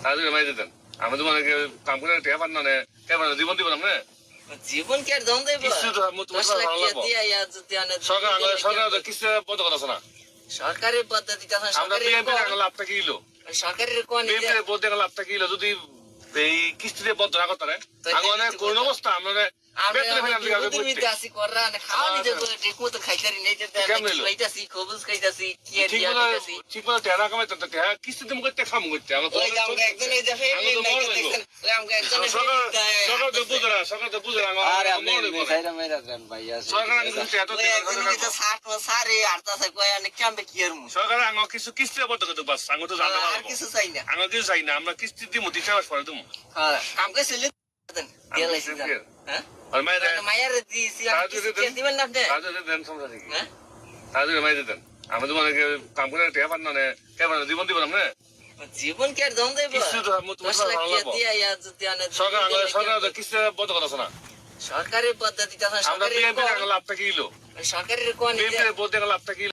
তাদের মাই দিতেন আমি তো মানে কাম করে টেয়া পান না জীবন দিব না জীবন কি আর দম দেব কিছু তো দশ লাখ টাকা দিয়া ইয়া যদি সরকার কিছু বন্ধ করা না সরকারের পদ্ধতি তখন আমরা বিএনপি লাভটা কি হলো সরকারের কোন বিএনপি বলতে গেলে লাভটা কি হলো যদি এই কিস্তি দিয়ে বন্ধ না করতে আগে কোন অবস্থা আমরা কিস্তিতে মুখে খাম করতে সরকার কিছু কিস্তি বন্ধ করতে বাস আঙ তো জানতে পারবো কিছু চাই না আমরা কিছু চাই না আমরা কিস্তি দিয়ে মতি চাষ করে দেবো কাম করে চলে হ্যাঁ আর মায়ের মায়ের দিয়েছি দিবেন না আপনি দেন সমস্যা কি তাদের মাই দিতেন আমি তো মানে কাম করে টেয়া পান না জীবন দিব না জীবন কি আর দম দেব কিছু তো দশ লাখ টাকা দিয়া ইয়া যদি সরকার কিস্তি বন্ধ করা না সরকারের পদ্ধতি তখন আমরা বিএনপি লাভটা কি হলো সরকারের কোন বিএনপি বলতে গেলে লাভটা কি